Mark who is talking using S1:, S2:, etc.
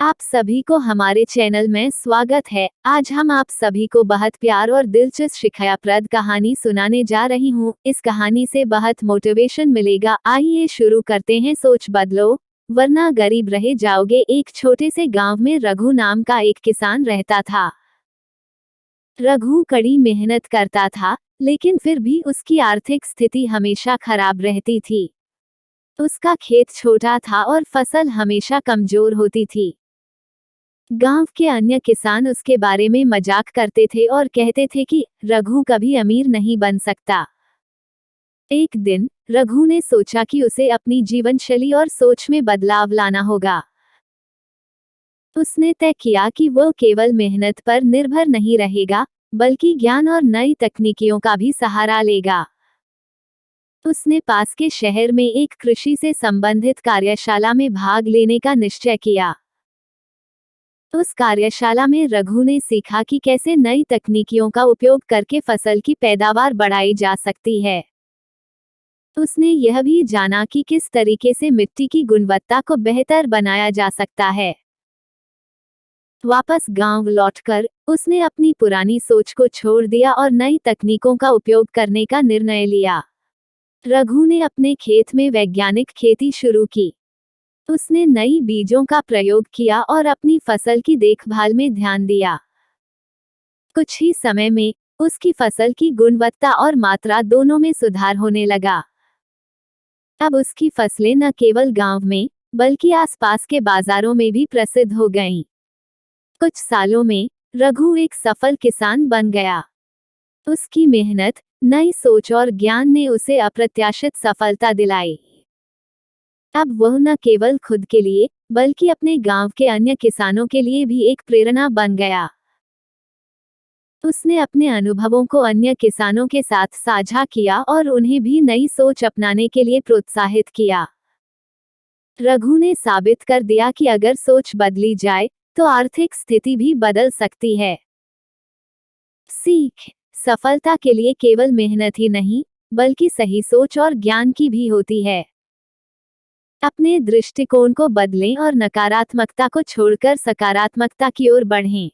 S1: आप सभी को हमारे चैनल में स्वागत है। आज हम आप सभी को बहुत प्यार और दिलचस्प शिक्षाप्रद कहानी सुनाने जा रही हूँ। इस कहानी से बहुत मोटिवेशन मिलेगा। आइए शुरू करते हैं। सोच बदलो वरना गरीब रह जाओगे। एक छोटे से गांव में रघु नाम का एक किसान रहता था। रघु कड़ी मेहनत करता था, लेकिन फिर भी उसकी आर्थिक स्थिति हमेशा खराब रहती थी। उसका खेत छोटा था और फसल हमेशा कमजोर होती थी। गांव के अन्य किसान उसके बारे में मजाक करते थे और कहते थे कि रघु कभी अमीर नहीं बन सकता। एक दिन रघु ने सोचा कि उसे अपनी जीवनशैली और सोच में बदलाव लाना होगा। उसने तय किया कि वह केवल मेहनत पर निर्भर नहीं रहेगा, बल्कि ज्ञान और नई तकनीकियों का भी सहारा लेगा। उसने पास के शहर में एक कृषि से संबंधित कार्यशाला में भाग लेने का निश्चय किया। उस कार्यशाला में रघु ने सीखा कि कैसे नई तकनीकियों का उपयोग करके फसल की पैदावार बढ़ाई जा सकती है। उसने यह भी जाना कि किस तरीके से मिट्टी की गुणवत्ता को बेहतर बनाया जा सकता है। वापस गांव लौटकर उसने अपनी पुरानी सोच को छोड़ दिया और नई तकनीकों का उपयोग करने का निर्णय लिया। रघु ने अपने खेत में वैज्ञानिक खेती शुरू की। उसने नई बीजों का प्रयोग किया और अपनी फसल की देखभाल में ध्यान दिया। कुछ ही समय में उसकी फसल की गुणवत्ता और मात्रा दोनों में सुधार होने लगा। अब उसकी फसलें न केवल गांव में, बल्कि आसपास के बाजारों में भी प्रसिद्ध हो गईं। कुछ सालों में रघु एक सफल किसान बन गया। उसकी मेहनत, नई सोच और ज्ञान ने उसे अप्रत्याशित सफलता दिलाई। अब वह न केवल खुद के लिए, बल्कि अपने गांव के अन्य किसानों के लिए भी एक प्रेरणा बन गया। उसने अपने अनुभवों को अन्य किसानों के साथ साझा किया और उन्हें भी नई सोच अपनाने के लिए प्रोत्साहित किया। रघु ने साबित कर दिया कि अगर सोच बदली जाए, तो आर्थिक स्थिति भी बदल सकती है। सीख: सफलता के लिए केवल मेहनत ही नहीं, बल्कि सही सोच और ज्ञान की भी होती है। अपने दृष्टिकोण को बदलें और नकारात्मकता को छोड़कर सकारात्मकता की ओर बढ़ें।